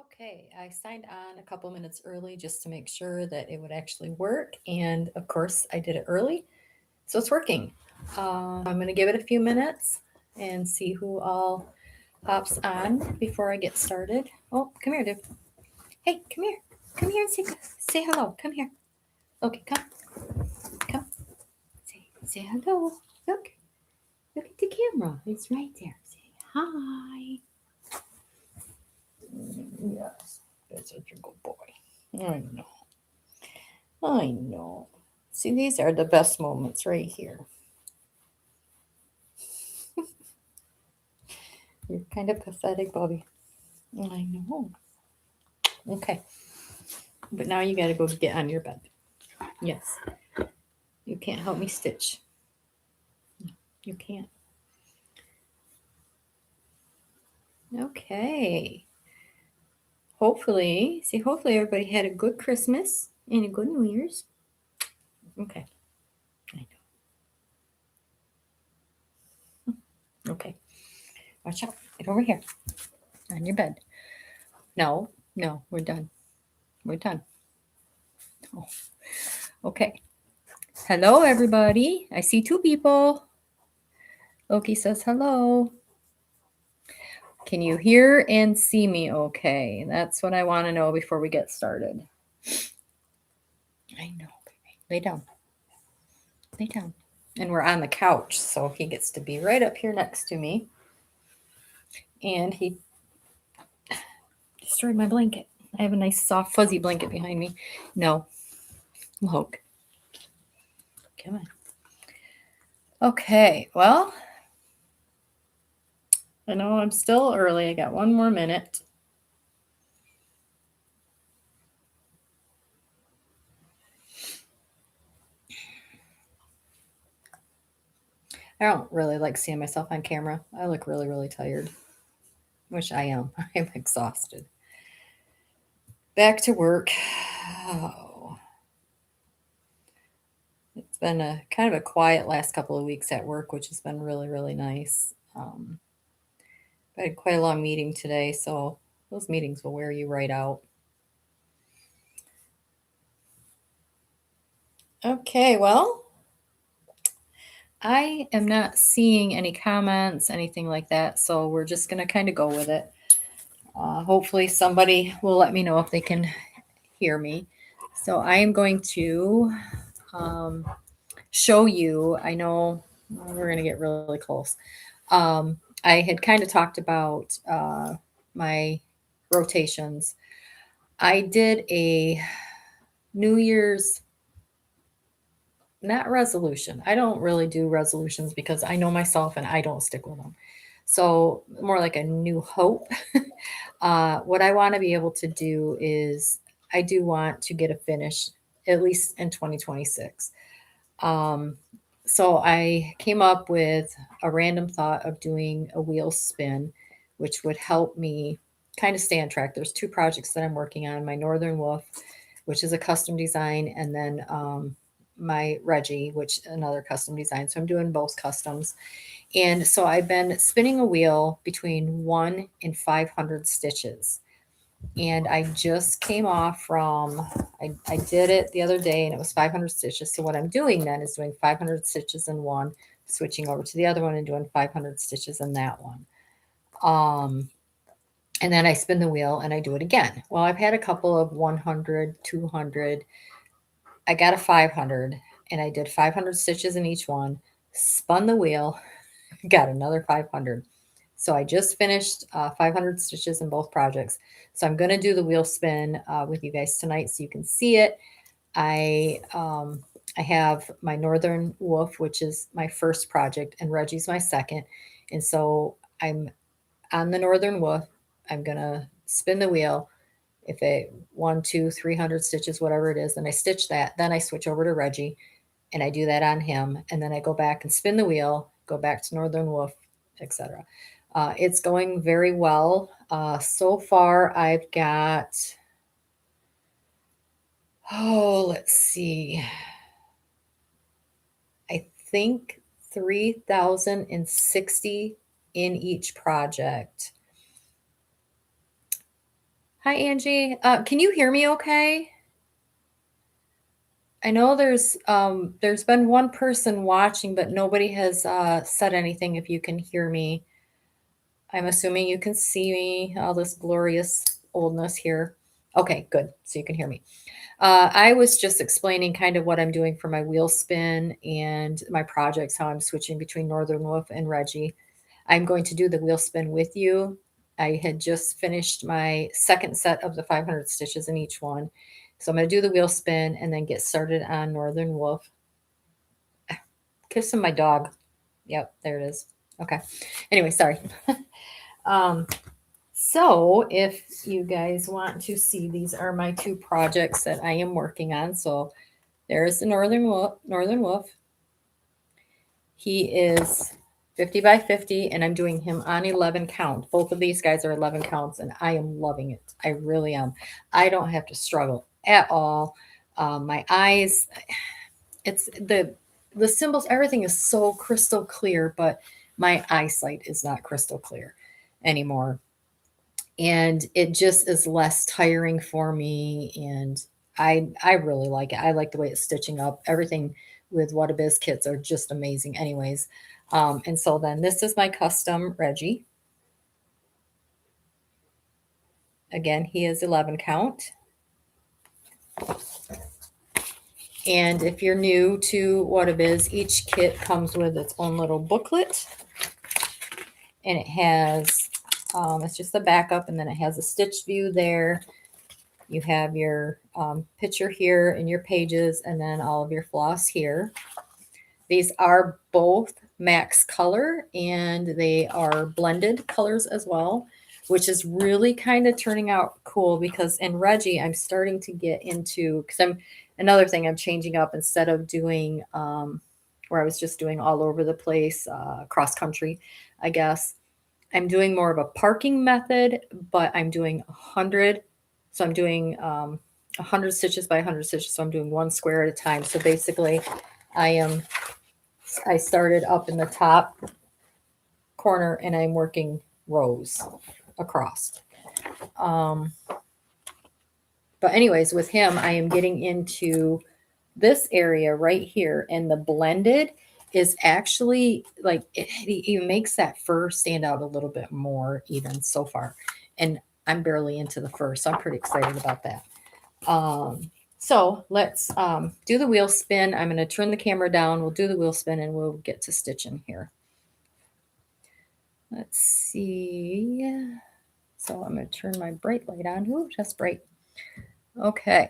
Okay, I signed on a couple minutes early just to make sure that it would actually work. And of course, I did it early, so it's working. I'm going to give it a few minutes and see who all hops on before I get started. Oh, come here, dude. Hey, come here. Come here and say hello. Come here. Okay, come. Say hello. Look at the camera. It's right there. Say hi. Yes, that's such a good boy. I know. I know. See, these are the best moments right here. You're kind of pathetic, Bobby. I know. Okay, but now you gotta go get on your bed. Yes, you can't help me stitch. You can't. Okay. Hopefully everybody had a good Christmas and a good New Year's. Okay. I know. Okay. Watch out. Get over here on your bed. No, no, we're done. We're done. Oh, okay. Hello, everybody. I see two people. Loki says hello. Can you hear and see me okay? That's what I want to know before we get started. I know, baby. Lay down. Lay down. And we're on the couch, so he gets to be right up here next to me. And he destroyed my blanket. I have a nice, soft, fuzzy blanket behind me. No. Look. Come on. Okay, well, I know I'm still early. I got one more minute. I don't really like seeing myself on camera. I look really, really tired, which I am. I'm exhausted. Back to work. Oh, it's been a kind of a quiet last couple of weeks at work, which has been really, really nice. I had quite a long meeting today, so those meetings will wear you right out. Okay, well, I am not seeing any comments, anything like that, so we're just going to kind of go with it. Hopefully, somebody will let me know if they can hear me. So, I am going to um, show you. I know we're going to get really close. I had kind of talked about my rotations. I did a New Year's, not resolution. I don't really do resolutions because I know myself and I don't stick with them. So, more like a new hope. What I want to be able to do is I do want to get a finish at least in 2026. Um, so I came up with a random thought of doing a wheel spin, which would help me kind of stay on track. There's two projects that I'm working on: my Northern Wolf, which is a custom design, and then my Reggie, which another custom design. So I'm doing both customs. And so I've been spinning a wheel between 1 and 500 stitches. And I just came off from, I did it the other day and it was 500 stitches. So what I'm doing then is doing 500 stitches in one, switching over to the other one and doing 500 stitches in that one. And then I spin the wheel and I do it again. Well, I've had a couple of 100, 200. I got a 500 and I did 500 stitches in each one, spun the wheel, got another 500. So I just finished 500 stitches in both projects. So I'm going to do the wheel spin with you guys tonight so you can see it. I have my Northern Wolf, which is my first project, and Reggie's my second. And so I'm on the Northern Wolf. I'm going to spin the wheel. If it 1, 2, 300 stitches, whatever it is, then I stitch that. Then I switch over to Reggie and I do that on him. And then I go back and spin the wheel, go back to Northern Wolf, etc. It's going very well. So far, I've got, oh, let's see, I think 3,060 in each project. Hi, Angie. Can you hear me okay? I know there's been one person watching, but nobody has said anything if you can hear me. I'm assuming you can see me, all this glorious oldness here. Okay, good. So you can hear me. I was just explaining kind of what I'm doing for my wheel spin and my projects, how I'm switching between Northern Wolf and Reggie. I'm going to do the wheel spin with you. I had just finished my second set of the 500 stitches in each one. So I'm going to do the wheel spin and then get started on Northern Wolf. Kissing my dog. Yep, there it is. Okay. Anyway, sorry. um, so if you guys want to see, these are my two projects that I am working on. So there's the Northern Wolf. Northern Wolf. He is 50 by 50, and I'm doing him on 11 count. Both of these guys are 11 counts, and I am loving it. I really am. I don't have to struggle at all. My eyes, it's the symbols, everything is so crystal clear, but my eyesight is not crystal clear anymore. And it just is less tiring for me, and I really like it. I like the way it's stitching up. Everything with Whatabiz kits are just amazing anyways. And so then this is my custom Reggie. Again, he is 11 count. And if you're new to Whatabiz, each kit comes with its own little booklet. And it has, it's just the backup, and then it has a stitch view there. You have your picture here and your pages, and then all of your floss here. These are both Max Color, and they are blended colors as well, which is really kind of turning out cool because in Reggie, I'm starting to get into, because another thing I'm changing up instead of doing where I was just doing all over the place, cross country, I guess. I'm doing more of a parking method, but I'm doing 100. So I'm doing 100 stitches by 100 stitches. So I'm doing one square at a time. So basically, I started up in the top corner and I'm working rows across. Um, but anyways, with him, I am getting into this area right here, and the blended is actually like it makes that fur stand out a little bit more even so far. And I'm barely into the fur, so I'm pretty excited about that. So let's do the wheel spin. I'm going to turn the camera down. We'll do the wheel spin and we'll get to stitching here. Let's see. So I'm going to turn my bright light on. Ooh, just bright. Okay.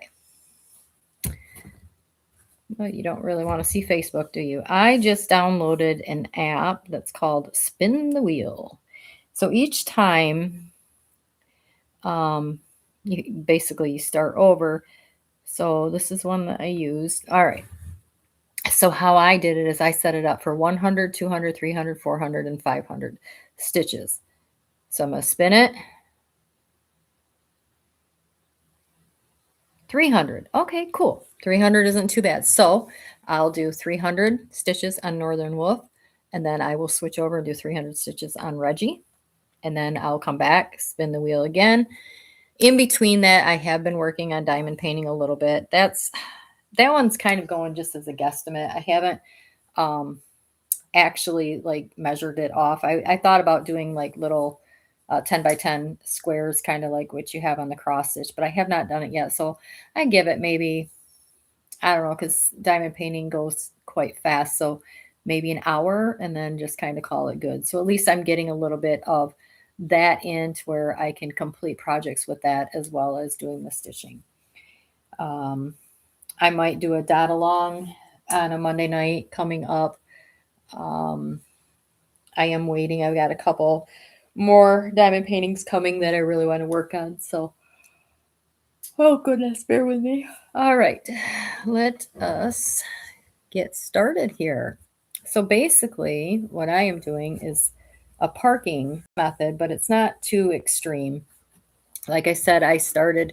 Well, you don't really want to see Facebook, do you? I just downloaded an app that's called Spin the Wheel. So each time, you start over. So this is one that I used. All right. So how I did it is I set it up for 100, 200, 300, 400, and 500 stitches. So I'm going to spin it. 300. Okay, cool. 300 isn't too bad. So I'll do 300 stitches on Northern Wolf, and then I will switch over and do 300 stitches on Reggie. And then I'll come back, spin the wheel again. In between that, I have been working on diamond painting a little bit. That one's kind of going just as a guesstimate. I haven't actually like measured it off. I thought about doing like little 10 by 10 squares, kind of like what you have on the cross stitch, but I have not done it yet. So I give it maybe, I don't know, because diamond painting goes quite fast. So maybe an hour and then just kind of call it good. So at least I'm getting a little bit of that in to where I can complete projects with that as well as doing the stitching. I might do a dot along on a Monday night coming up. I am waiting. I've got a couple more diamond paintings coming that I really want to work on. So, oh goodness, bear with me. All right, let us get started here. So basically, what I am doing is a parking method, but it's not too extreme. Like I said, I started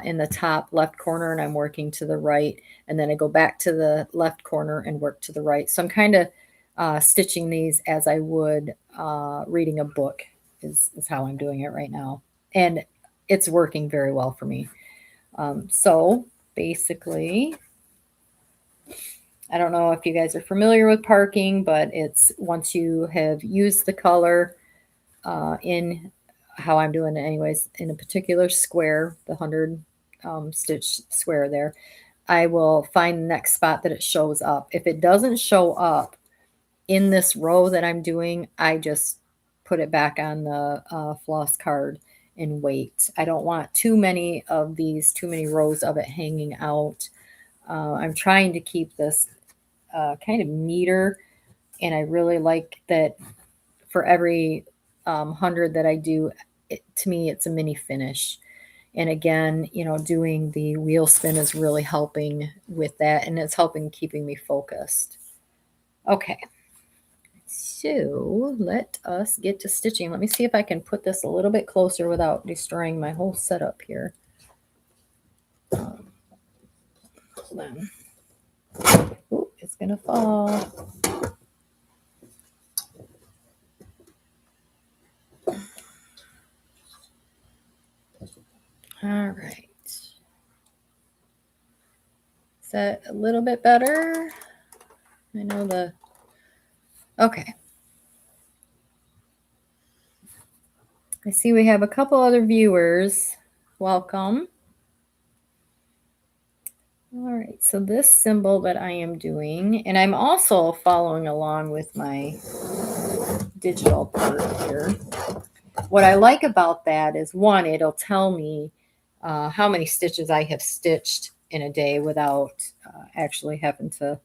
in the top left corner and I'm working to the right, and then I go back to the left corner and work to the right. So I'm kind of stitching these as I would reading a book is how I'm doing it right now. And it's working very well for me. So basically, I don't know if you guys are familiar with parking, but it's once you have used the color in how I'm doing it anyways, in a particular square, the 100 stitch square there, I will find the next spot that it shows up. If it doesn't show up in this row that I'm doing, I just put it back on the floss card and wait. I don't want too many rows of it hanging out. I'm trying to keep this kind of neater, and I really like that for every 100 that I do, to me, it's a mini finish. And again, doing the wheel spin is really helping with that, and it's helping keeping me focused. Okay, so let us get to stitching. Let me see if I can put this a little bit closer without destroying my whole setup here. Hold on. Ooh, it's gonna fall. All right. Is that a little bit better? I know okay. I see we have a couple other viewers. Welcome. All right, so this symbol that I am doing, and I'm also following along with my digital part here. What I like about that is, one, it'll tell me how many stitches I have stitched in a day without actually having to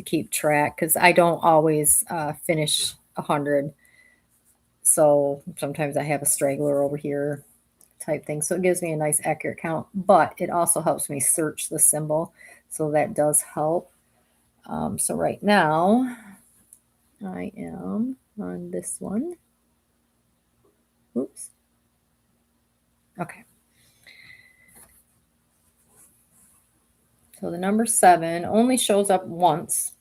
keep track, because I don't always finish 100. So sometimes I have a straggler over here type thing. So it gives me a nice accurate count, but it also helps me search the symbol. So that does help. So right now I am on this one. Oops. Okay. So the number 7 only shows up once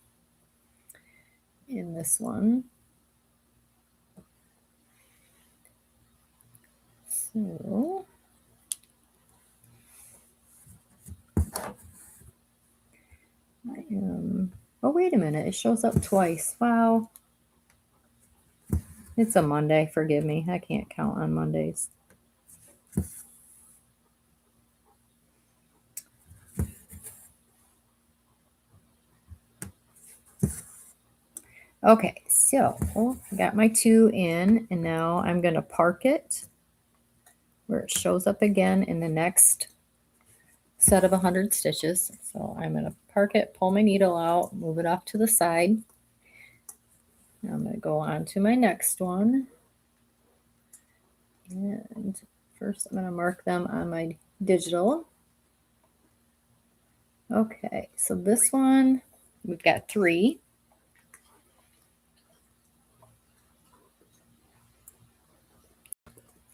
in this one. So I am, oh, wait a minute. It shows up twice. Wow. It's a Monday. Forgive me. I can't count on Mondays. Okay, so I got my 2 in, and now I'm going to park it where it shows up again in the next set of 100 stitches. So I'm going to park it, pull my needle out, move it off to the side. Now I'm going to go on to my next one. And first I'm going to mark them on my digital. Okay, so this one, we've got 3.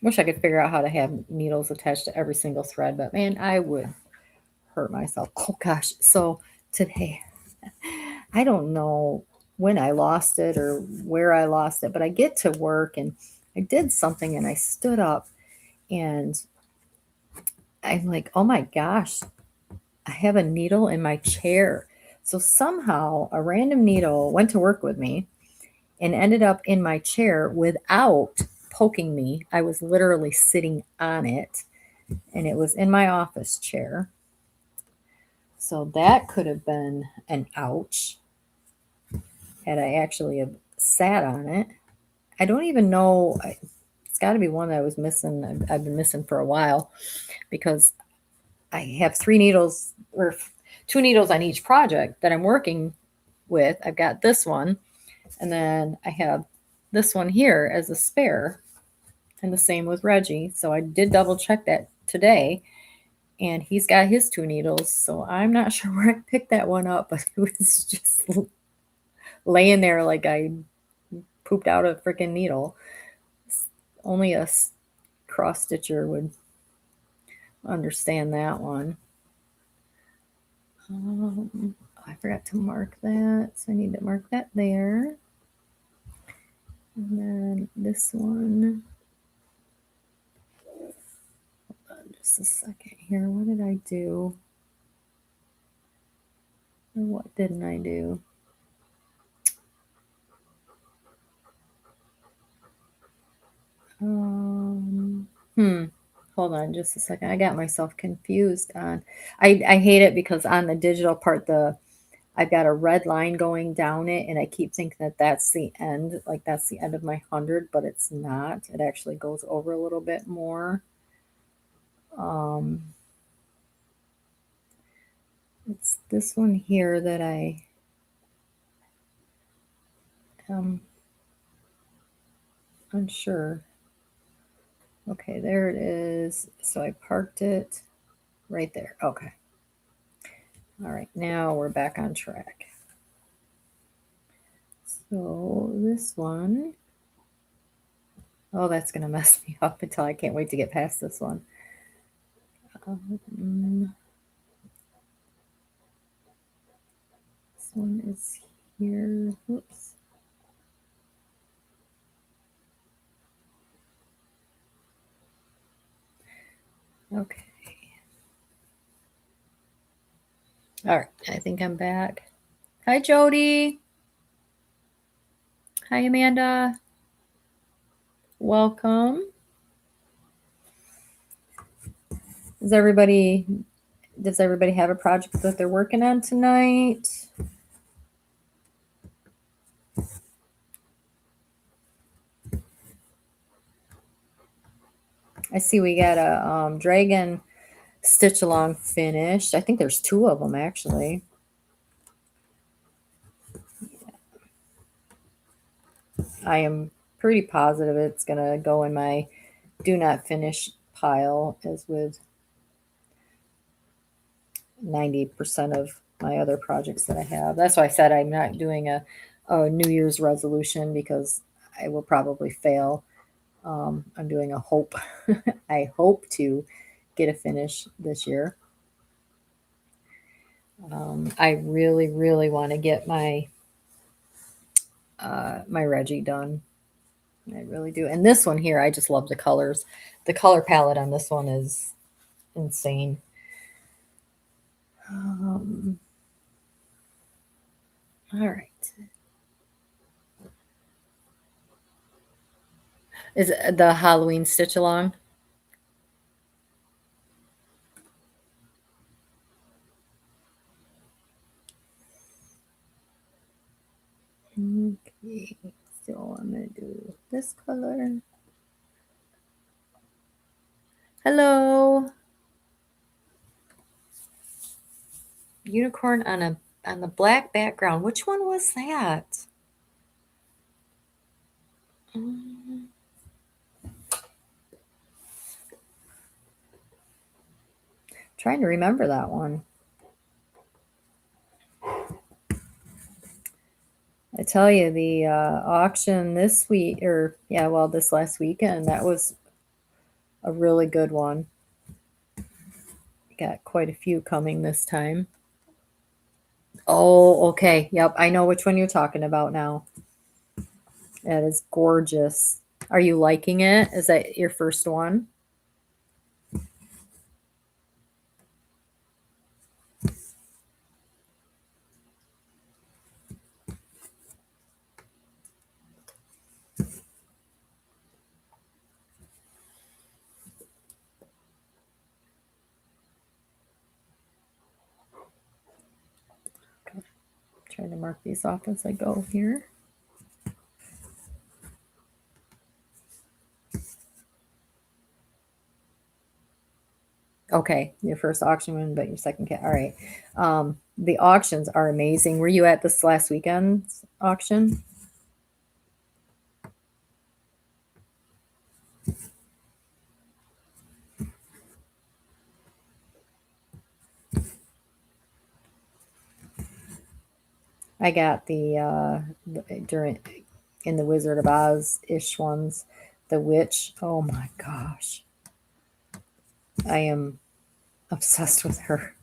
Wish I could figure out how to have needles attached to every single thread, but man, I would hurt myself. Oh gosh. So today, I don't know when I lost it or where I lost it, but I get to work and I did something and I stood up and I'm like, oh my gosh, I have a needle in my chair. So somehow a random needle went to work with me and ended up in my chair without poking me. I was literally sitting on it, and it was in my office chair. So that could have been an ouch had I actually have sat on it. I don't even know. It's got to be one that I was missing. I've been missing for a while because I have 3 needles or 2 needles on each project that I'm working with. I've got this one, and then I have this one here as a spare, and the same with Reggie. So I did double check that today, and he's got his 2 needles. So I'm not sure where I picked that one up, but it was just laying there like I pooped out a freaking needle. Only a cross stitcher would understand that one. I forgot to mark that, so I need to mark that there. And then this one. Just a second here. What did I do? Or what didn't I do? Hold on just a second. I got myself confused on. I hate it because on the digital part, I've got a red line going down it, and I keep thinking that that's the end, like that's the end of my 100, but it's not. It actually goes over a little bit more. Um, it's this one here that I am unsure. Okay, there it is. So I parked it right there. Okay. All right, now we're back on track. So this one, oh, that's going to mess me up until I can't wait to get past this one. This one is here. Oops. Okay. All right, I think I'm back. Hi, Jody. Hi, Amanda. Welcome. Does everybody have a project that they're working on tonight? I see we got a dragon stitch along finished. I think there's 2 of them actually. I am pretty positive it's gonna go in my do not finish pile, as with 90% of my other projects that I have. That's why I said I'm not doing a New Year's resolution, because I will probably fail. I'm doing a hope. I hope to get a finish this year. I really, really want to get my my Reggie done. I really do. And this one here, I just love the colors. The color palette on this one is insane. All right. Is it the Halloween stitch along? Okay. So I'm going to do this color. Hello. Unicorn on the black background. Which one was that? Um, Trying to remember that one. I tell you, the auction this week, or yeah, well, this last weekend, that was a really good one. Got quite a few coming this time. Oh, okay. Yep, I know which one you're talking about now. That is gorgeous. Are you liking it? Is that your first one? Okay. Trying to mark these off as I go here. Okay, your first auction win, but your second cat. All right. The auctions are amazing. Were you at this last weekend's auction? I got during in the Wizard of Oz ish ones, the witch. Oh my gosh, I am obsessed with her.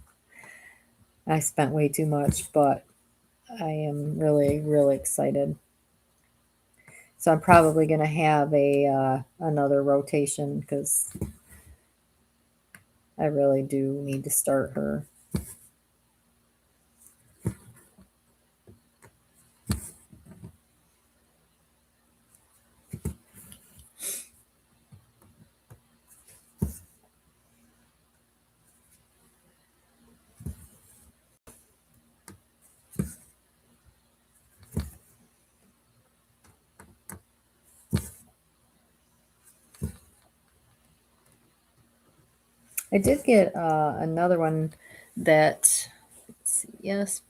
I spent way too much, but I am really, really excited. So I'm probably going to have a another rotation, because I really do need to start her. I did get another one that, let's see, yes.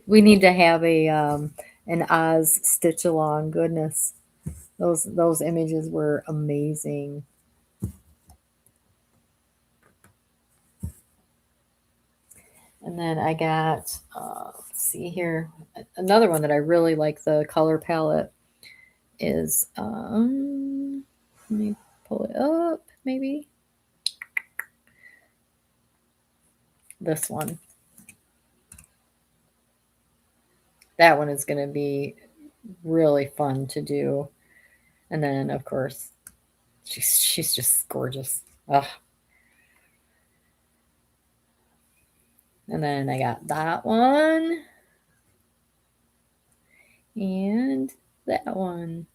We need to have a an Oz stitch along. Goodness, those images were amazing. And then I got, let's see here, another one that I really like the color palette is, let me pull it up, maybe. This one. That one is going to be really fun to do. And then, of course, she's just gorgeous. Ugh. And then I got that one. And that one.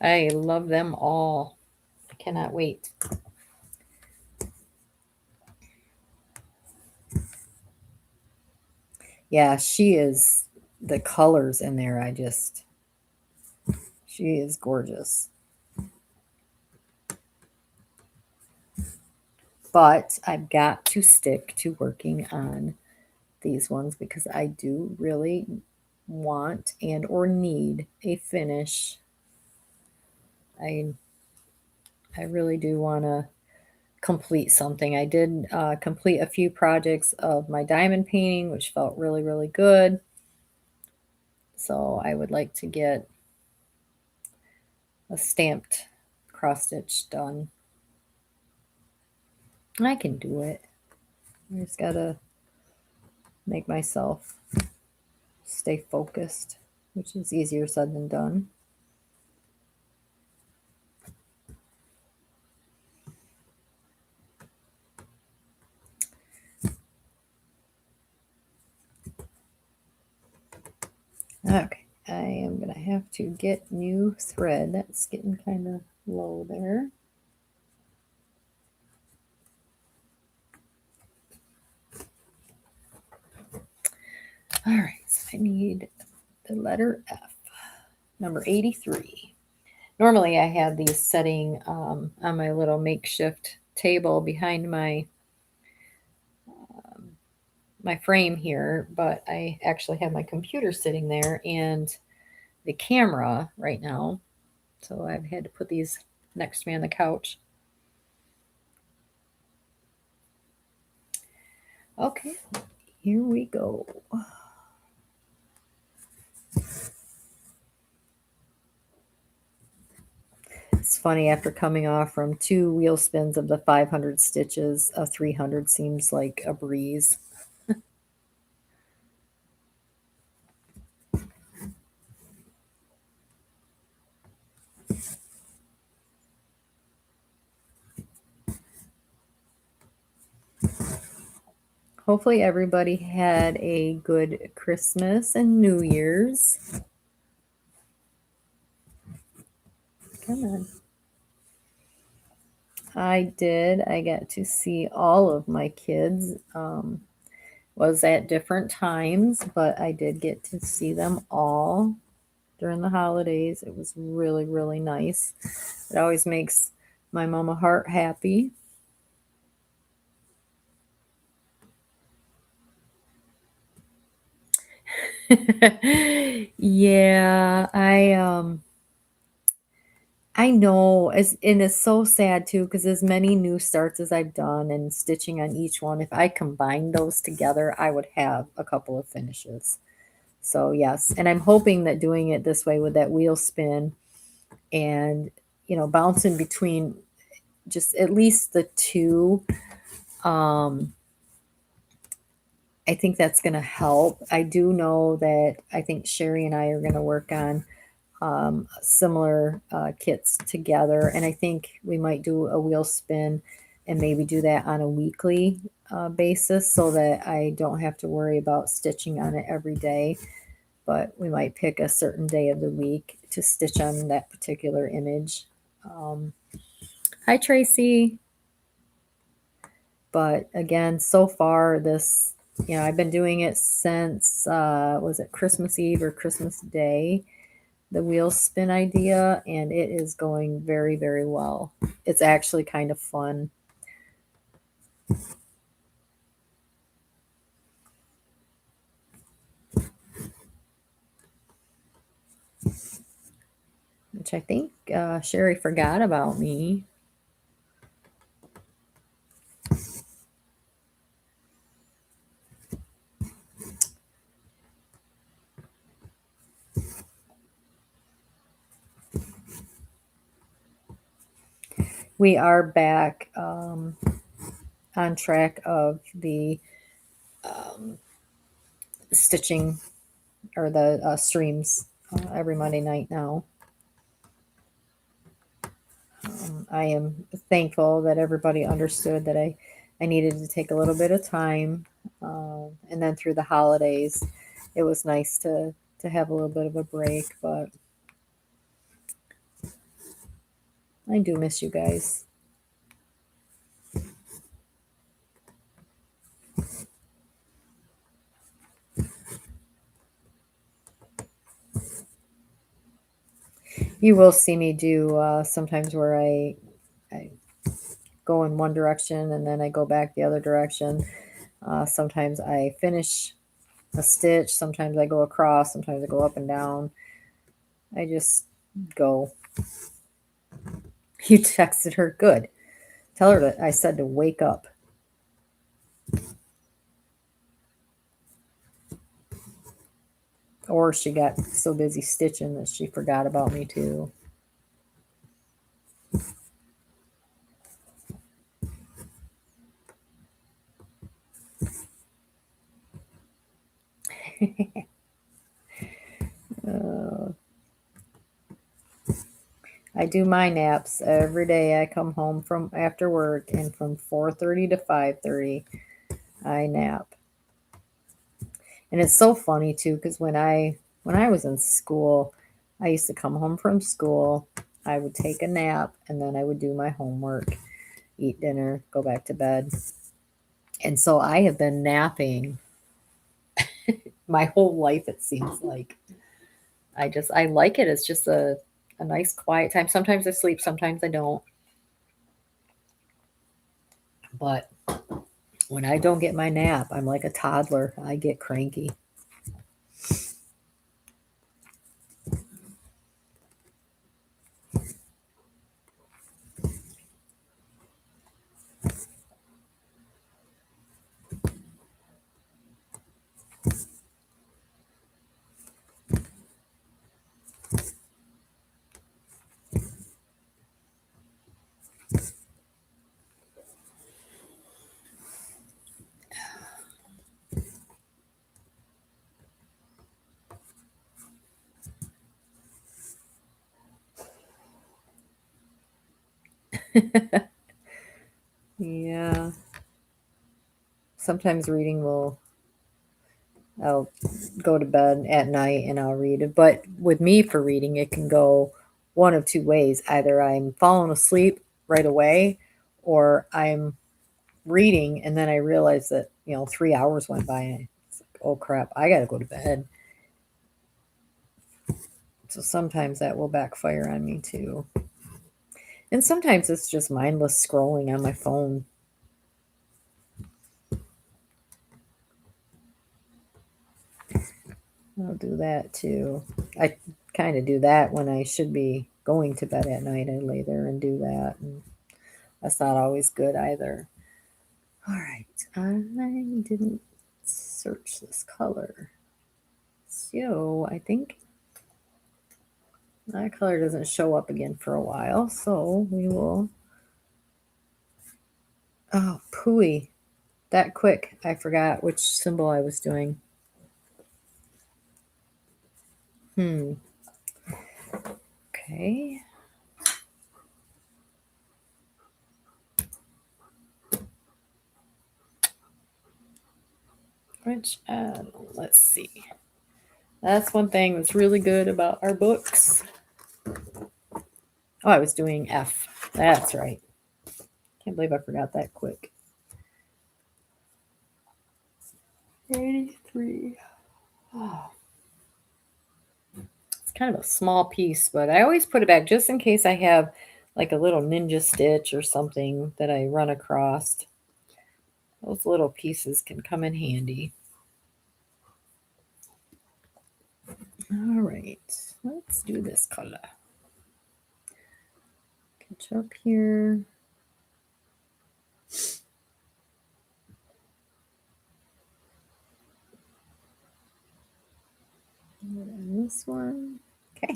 I love them all. I cannot wait. Yeah, she is, the colors in there, she is gorgeous. But I've got to stick to working on these ones because I do really want and or need a finish. I really do want to complete something. I did complete a few projects of my diamond painting, which felt really, really good. So I would like to get a stamped cross stitch done. I can do it. I just gotta make myself stay focused, which is easier said than done. Okay, I am gonna have to get new thread. That's getting kind of low there. All right, so I need the letter F, number 83. Normally I have these setting on my little makeshift table behind my frame here, but I actually have my computer sitting there and the camera right now. So I've had to put these next to me on the couch. Okay, here we go. It's funny, after coming off from 2 wheel spins of the 500 stitches, a 300 seems like a breeze. Hopefully everybody had a good Christmas and New Year's. Come on. I did. I got to see all of my kids. Was at different times, but I did get to see them all during the holidays. It was really, really nice. It always makes my mama heart happy. Yeah, I know, as and it's so sad too, because as many new starts as I've done and stitching on each one, if I combine those together, I would have a couple of finishes. So yes, and I'm hoping that doing it this way with that wheel spin and bouncing between just at least the two, um, I think that's going to help. I do know that I think Sherry and I are going to work on similar kits together. And I think we might do a wheel spin and maybe do that on a weekly basis so that I don't have to worry about stitching on it every day. But we might pick a certain day of the week to stitch on that particular image. Hi, Tracy. But again, so far, I've been doing it since, was it Christmas Eve or Christmas Day? The wheel spin idea, and it is going very, very well. It's actually kind of fun. Which I think Sherry forgot about me. We are back on track of the stitching or the streams every Monday night now. I am thankful that everybody understood that I needed to take a little bit of time. And then through the holidays, it was nice to have a little bit of a break, but I do miss you guys. You will see me do sometimes where I go in one direction and then I go back the other direction. Sometimes I finish a stitch, sometimes I go across, sometimes I go up and down. I just go. You texted her. Good. Tell her that I said to wake up. Or she got so busy stitching that she forgot about me too. uh, I do my naps every day. I come home from after work, and from 4:30 to 5:30, I nap. And it's so funny too, because when I was in school, I used to come home from school, I would take a nap, and then I would do my homework, eat dinner, go back to bed. And so I have been napping my whole life, it seems like. I like it. It's just a nice quiet time. Sometimes I sleep, sometimes I don't. But when I don't get my nap, I'm like a toddler. I get cranky. Yeah. Sometimes reading will I'll go to bed at night and I'll read it. But with me for reading, it can go one of two ways. Either I'm falling asleep right away or I'm reading and then I realize that, 3 hours went by and it's like, oh crap, I gotta go to bed. So sometimes that will backfire on me too. And sometimes it's just mindless scrolling on my phone. I'll do that too. I kind of do that when I should be going to bed at night. I lay there and do that. And that's not always good either. All right. I didn't search this color. So I think that color doesn't show up again for a while. So we will. Oh, pooey. That quick. I forgot which symbol I was doing. Okay. Which, let's see. That's one thing that's really good about our books. Oh, I was doing F. That's right. Can't believe I forgot that quick. 83. Oh. It's kind of a small piece, but I always put it back just in case I have like a little ninja stitch or something that I run across. Those little pieces can come in handy. All right, let's do this color. Catch up here. And this one. Okay.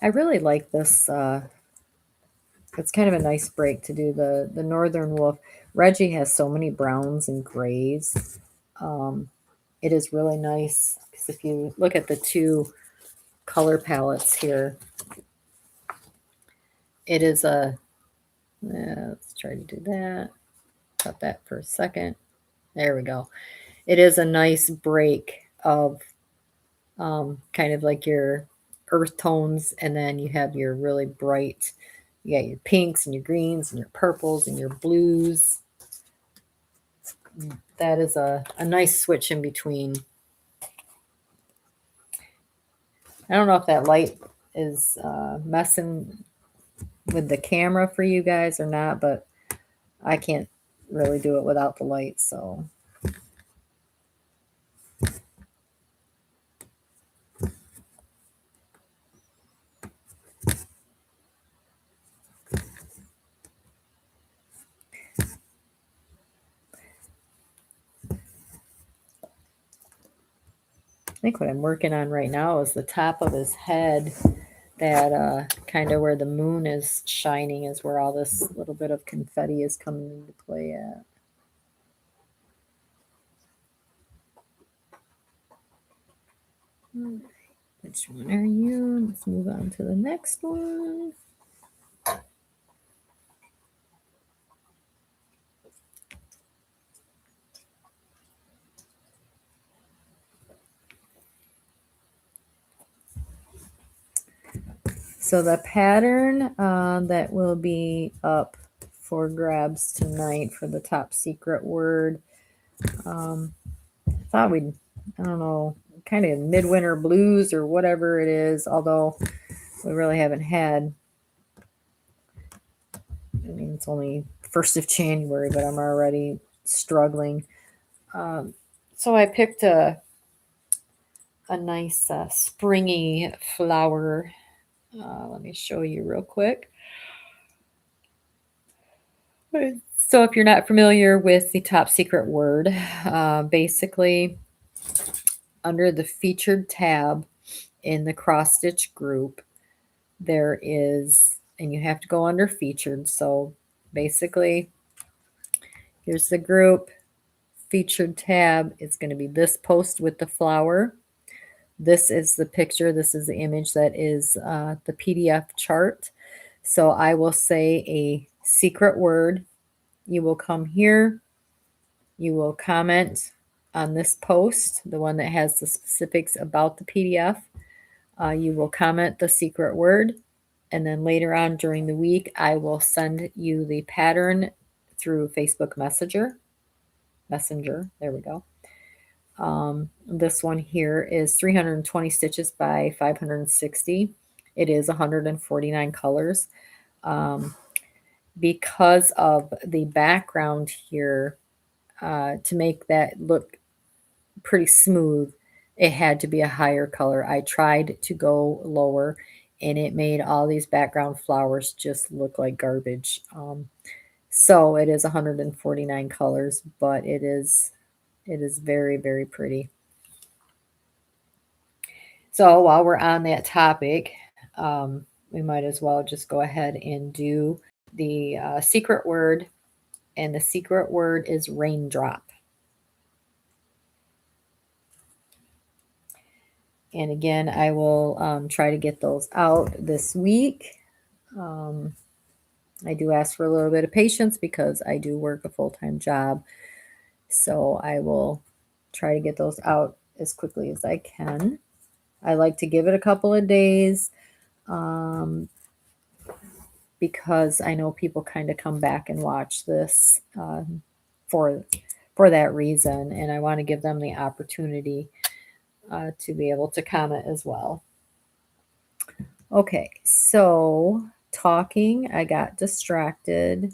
I really like this. It's kind of a nice break to do the Northern Wolf. Reggie has so many browns and grays. It is really nice because if you look at the two color palettes here, it is a, let's try to do that. Cut that for a second. There we go. It is a nice break of kind of like your earth tones, and then you have your really bright, you got your pinks and your greens and your purples and your blues. That is a nice switch in between. I don't know if that light is messing with the camera for you guys or not, but I can't really do it without the light, so. I think what I'm working on right now is the top of his head, that kind of where the moon is shining is where all this little bit of confetti is coming into play at. Which one are you? Let's move on to the next one. So the pattern that will be up for grabs tonight for the top secret word, thought we'd, I don't know, kind of midwinter blues or whatever it is, although we really haven't had, I mean, it's only 1st of January, but I'm already struggling. So I picked a nice springy flower. Let me show you real quick. So if you're not familiar with the top secret word, basically under the featured tab in the cross stitch group, there is, and you have to go under featured. So basically, here's the group featured tab. It's going to be this post with the flower. This is the picture. This is the image that is the PDF chart. So I will say a secret word. You will come here. You will comment on this post, the one that has the specifics about the PDF. You will comment the secret word. And then later on during the week, I will send you the pattern through Facebook Messenger. There we go. This one here is 320 stitches by 560. It is 149 colors. Because of the background here, to make that look pretty smooth, it had to be a higher color. I tried to go lower, and it made all these background flowers just look like garbage. So it is 149 colors, but it is very, very pretty. So while we're on that topic, we might as well just go ahead and do the secret word, and the secret word is raindrop. And again, I will try to get those out this week. I do ask for a little bit of patience because I do work a full-time job. So I will try to get those out as quickly as I can. I like to give it a couple of days because I know people kind of come back and watch this for that reason, and I want to give them the opportunity to be able to comment as well. Okay, so talking, I got distracted.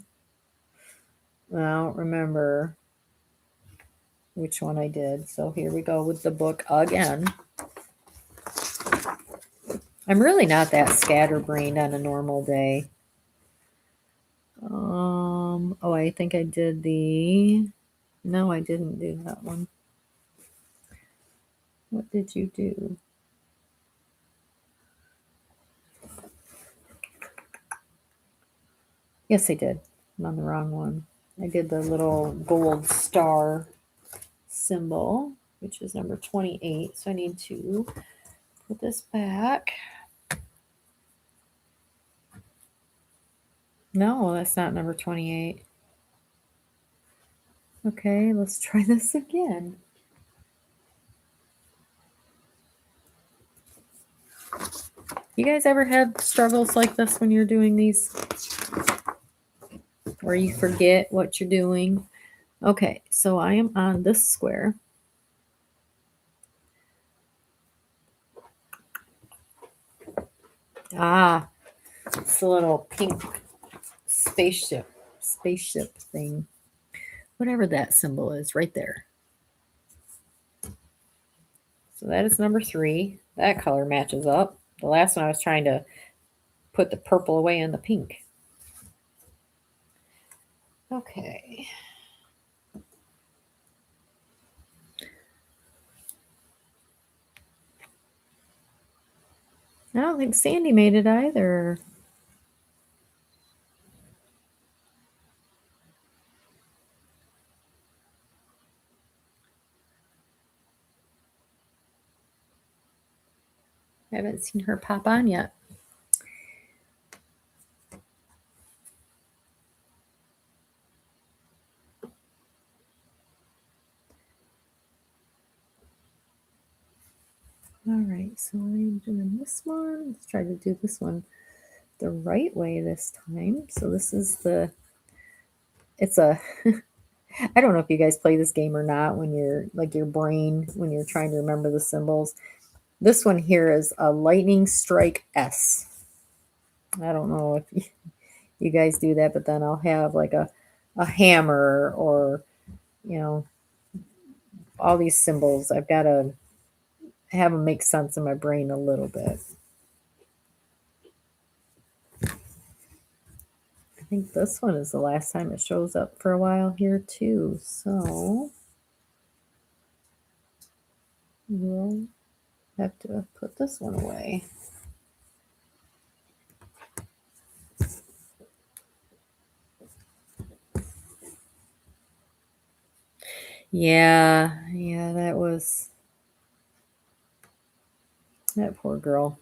I don't remember which one I did. So here we go with the book again. I'm really not that scatterbrained on a normal day. Oh, I think I did no, I didn't do that one. What did you do? Yes, I did. I'm on the wrong one. I did the little gold star symbol, which is number 28. So I need to put this back. No, that's not number 28. Okay, let's try this again. You guys ever have struggles like this when you're doing these? Where you forget what you're doing? Okay, so I am on this square. Ah, it's a little pink spaceship thing. Whatever that symbol is right there. So that is number 3. That color matches up. The last one I was trying to put the purple away in the pink. Okay. I don't think Sandy made it either. I haven't seen her pop on yet. All right, so I'm doing this one. Let's try to do this one the right way this time. So this is it's a, I don't know if you guys play this game or not when you're like your brain, when you're trying to remember the symbols. This one here is a lightning strike S. I don't know if you guys do that, but then I'll have like a hammer or, you know, all these symbols. I've got to have them make sense in my brain a little bit. I think this one is the last time it shows up for a while here too. So we'll have to put this one away. Yeah, that was that poor girl.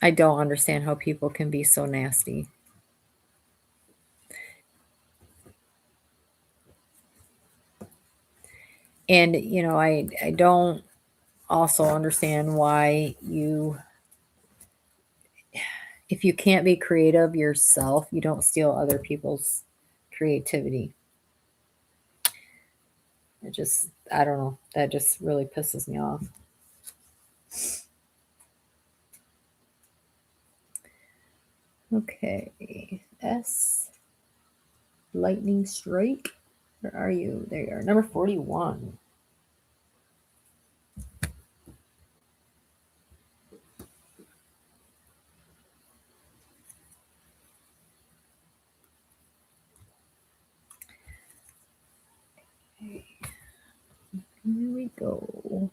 I don't understand how people can be so nasty. And you know, I don't also understand why if you can't be creative yourself, you don't steal other people's creativity. I don't know, that just really pisses me off. Okay, S, lightning strike. Where are you? There you are, number 41. Okay. Here we go.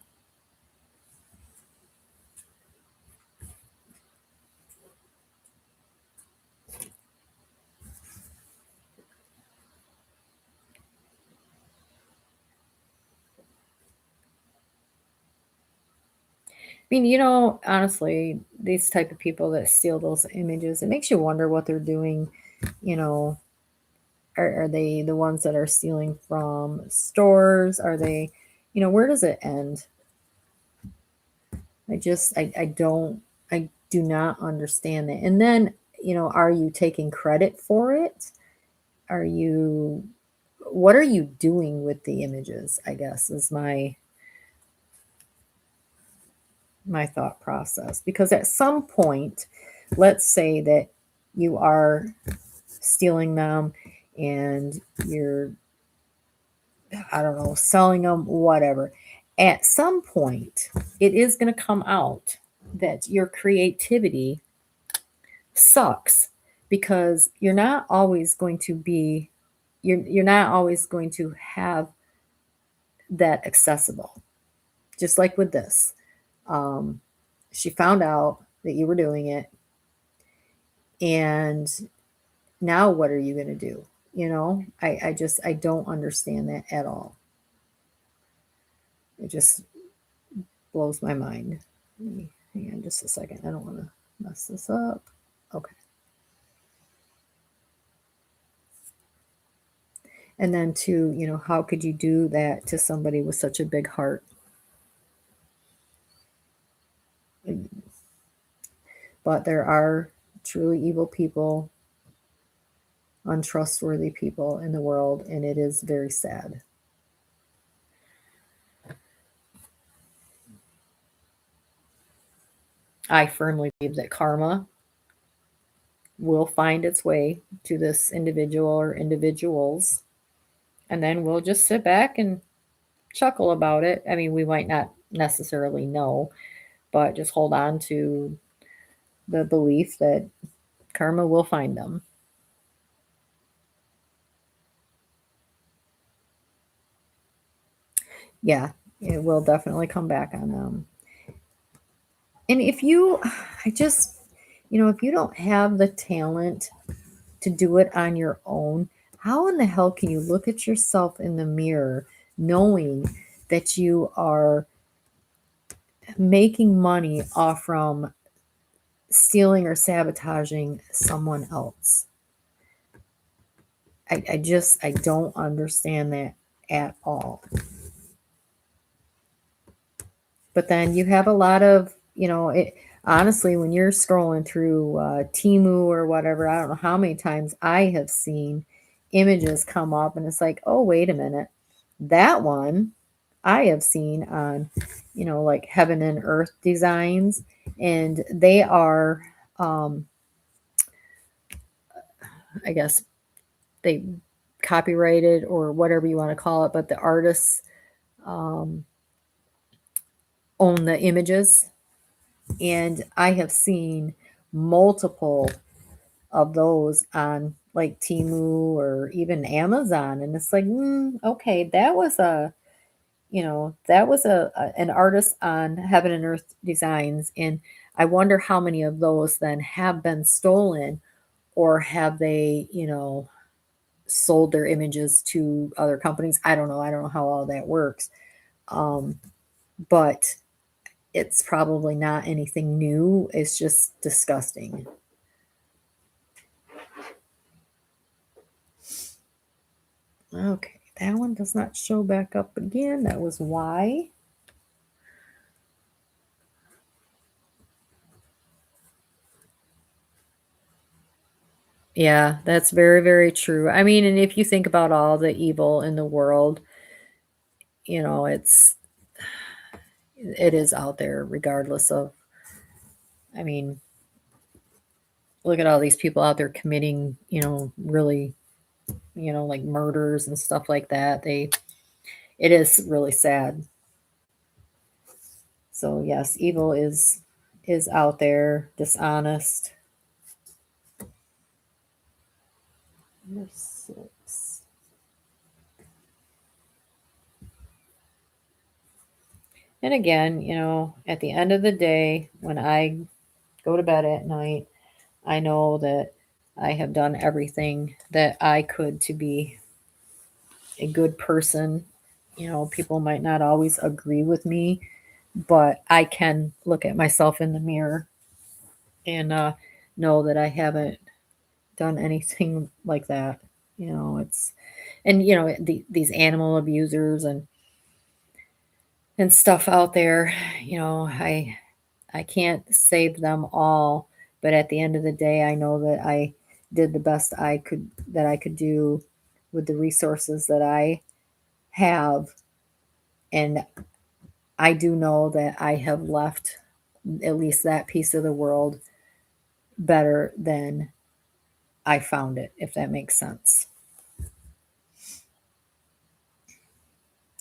mean, honestly, these type of people that steal those images, it makes you wonder what they're doing. You know, are they the ones that are stealing from stores? Are they, where does it end? I don't, I do not understand that. And then, are you taking credit for it? Are you, what are you doing with the images? I guess is my thought process. Because at some point, let's say that you are stealing them and you're, I don't know, selling them, whatever. At some point, it is going to come out that your creativity sucks because you're not always going to have that accessible. Just like with this. Um, she found out that you were doing it, and now what are you going to do? I don't understand that at all. It just blows my mind. Let me hang on just a second. I don't want to mess this up. Okay. And then too, how could you do that to somebody with such a big heart? But there are truly evil people, untrustworthy people in the world, and it is very sad. I firmly believe that karma will find its way to this individual or individuals, and then we'll just sit back and chuckle about it. I mean, we might not necessarily know, but just hold on to the belief that karma will find them. Yeah, it will definitely come back on them. And I just, if you don't have the talent to do it on your own, how in the hell can you look at yourself in the mirror knowing that you are making money off from stealing or sabotaging someone else? I don't understand that at all. But then you have a lot of, honestly, when you're scrolling through Timu or whatever, I don't know how many times I have seen images come up and it's like, oh, wait a minute. That one I have seen on, like Heaven and Earth Designs, and they are, um, I guess, they copyrighted or whatever you want to call it, but the artists um, own the images. And I have seen multiple of those on like Timu or even Amazon. And it's like, okay, that was an artist on Heaven and Earth Designs. And I wonder how many of those then have been stolen, or have they, sold their images to other companies. I don't know. I don't know how all that works. Um, but it's probably not anything new. It's just disgusting. Okay, that one does not show back up again. That was why. Yeah, that's very, very true. I mean, and if you think about all the evil in the world, it is out there regardless of, I mean, look at all these people out there committing, really, like murders and stuff like that. It is really sad. So yes, evil is out there, dishonest. Number 6. And again, at the end of the day, when I go to bed at night, I know that I have done everything that I could to be a good person. People might not always agree with me, but I can look at myself in the mirror and know that I haven't done anything like that. It's and these animal abusers and stuff out there. I can't save them all, but at the end of the day, I know that I did the best I could do with the resources that I have, and I do know that I have left at least that piece of the world better than I found it, if that makes sense.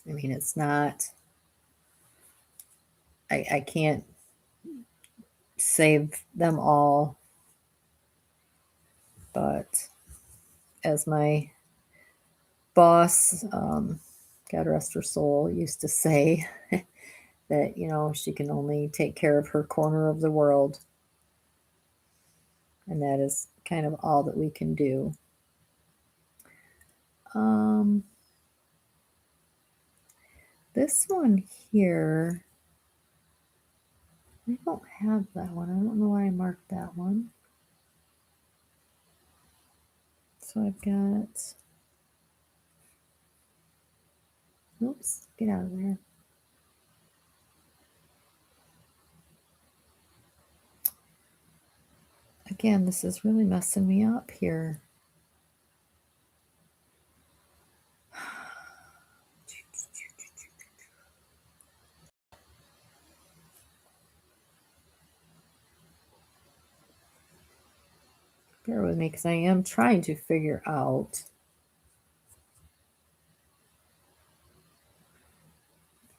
I mean, it's not, I can't save them all, but as my boss, God rest her soul, used to say, that, she can only take care of her corner of the world. And that is kind of all that we can do. This one here, I don't have that one. I don't know why I marked that one. So I've got, oops, get out of there. Again, this is really messing me up here. Bear with me because I am trying to figure out.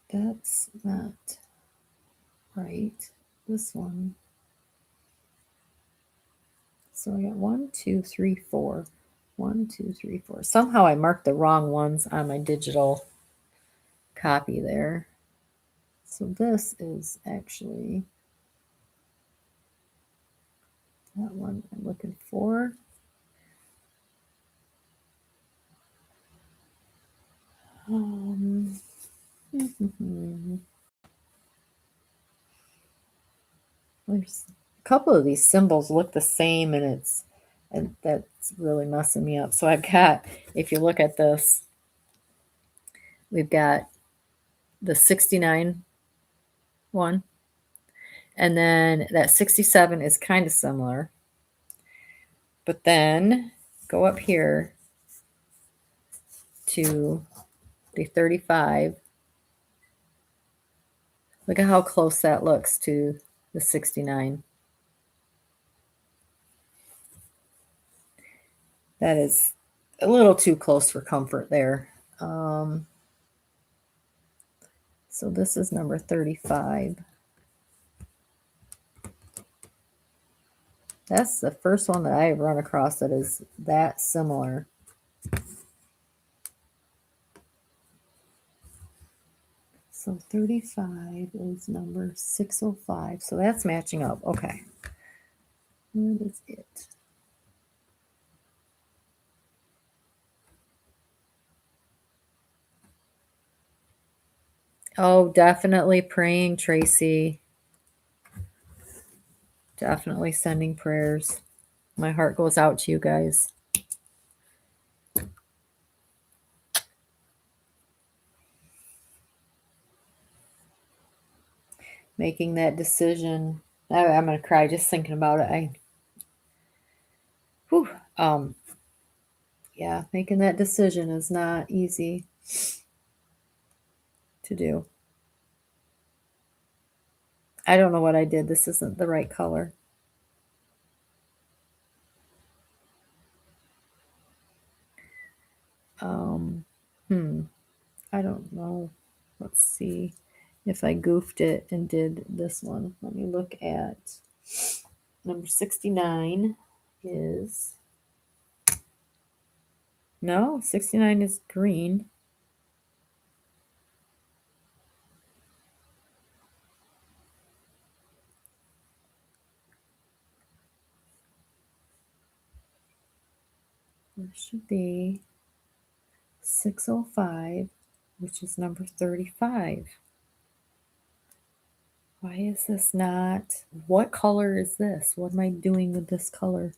That's not right. This one. So I got 1, 2, 3, 4. 1, 2, 3, 4. Somehow I marked the wrong ones on my digital copy there. So this is actually that one I'm looking for. There's a couple of these symbols look the same, and that's really messing me up. So I've got, if you look at this, we've got the 69 one, and then that 67 is kind of similar. But then go up here to the 35. Look at how close that looks to the 69. That is a little too close for comfort there. So this is number 35. That's the first one that I have run across that is that similar. So 35 is number 605. So that's matching up. Okay. What is it? Oh, definitely praying, Tracy. Definitely sending prayers. My heart goes out to you guys. Making that decision. I'm going to cry just thinking about it. Yeah, making that decision is not easy to do. I don't know what I did. This isn't the right color. I don't know. Let's see if I goofed it and did this one. Let me look at number 69 is, no, 69 is green. There should be 605, which is number 35. Why is this not? What color is this? What am I doing with this color?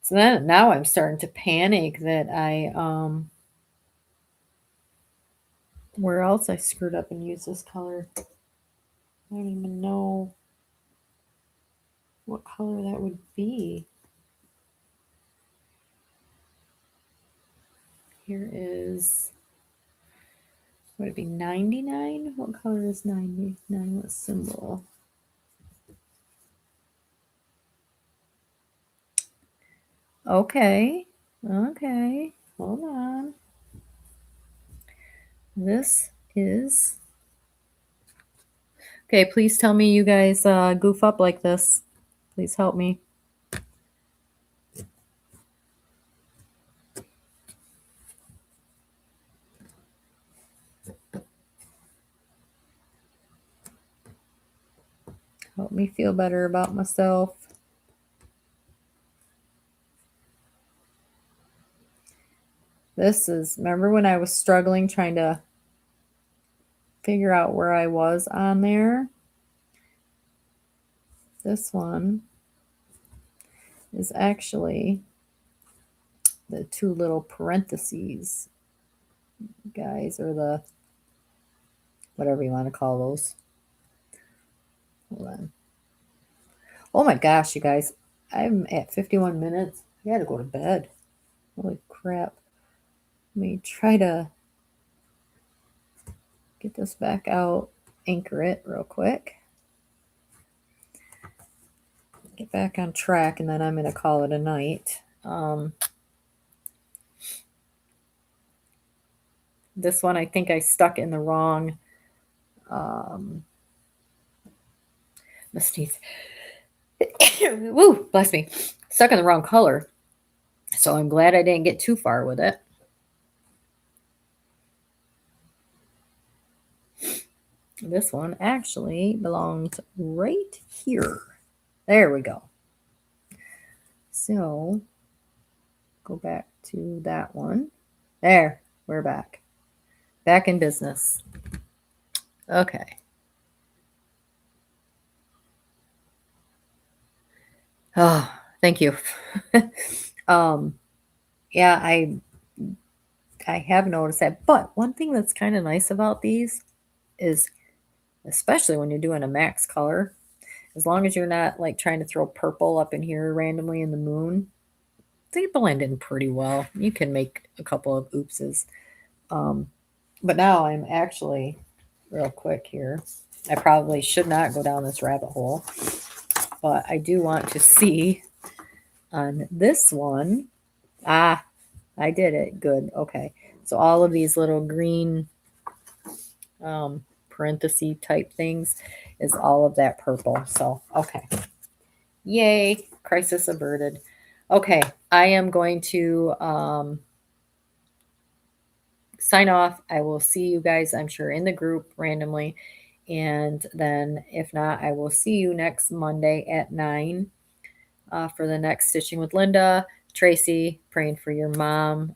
So then now I'm starting to panic that where else I screwed up and used this color. I don't even know what color that would be. Here is, would it be 99? What color is 99? What symbol? Okay. Okay. Hold on. This is. Okay, please tell me you guys goof up like this. Please help me. Help me feel better about myself. This is, remember when I was struggling trying to figure out where I was on there? This one is actually the two little parentheses, guys, or the whatever you want to call those. Hold on. Oh my gosh, you guys. I'm at 51 minutes. I gotta go to bed. Holy crap. Let me try to get this back out, anchor it real quick. Get back on track, and then I'm going to call it a night. This one, I think I stuck in the wrong Miss Woo, bless me. Stuck in the wrong color. So I'm glad I didn't get too far with it. This one actually belongs right here. There we go. So go back to that one. There, we're back. Back in business. Okay. Oh, thank you. Yeah, I have noticed that. But one thing that's kind of nice about these is, especially when you're doing a max color, as long as you're not like trying to throw purple up in here randomly in the moon, they blend in pretty well. You can make a couple of oopses. But now I'm actually, real quick here, I probably should not go down this rabbit hole, but I do want to see on this one. Ah, I did it. Good. Okay. So all of these little green parenthesis type things is all of that purple. So, okay. Yay. Crisis averted. Okay. I am going to sign off. I will see you guys, I'm sure, in the group randomly. And then if not, I will see you next Monday at 9 for the next Stitching with Linda. Tracy, praying for your mom.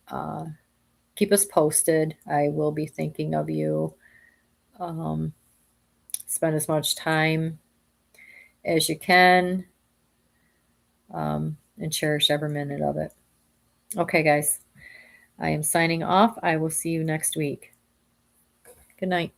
Keep us posted. I will be thinking of you. Spend as much time as you can and cherish every minute of it. Okay, guys. I am signing off. I will see you next week. Good night.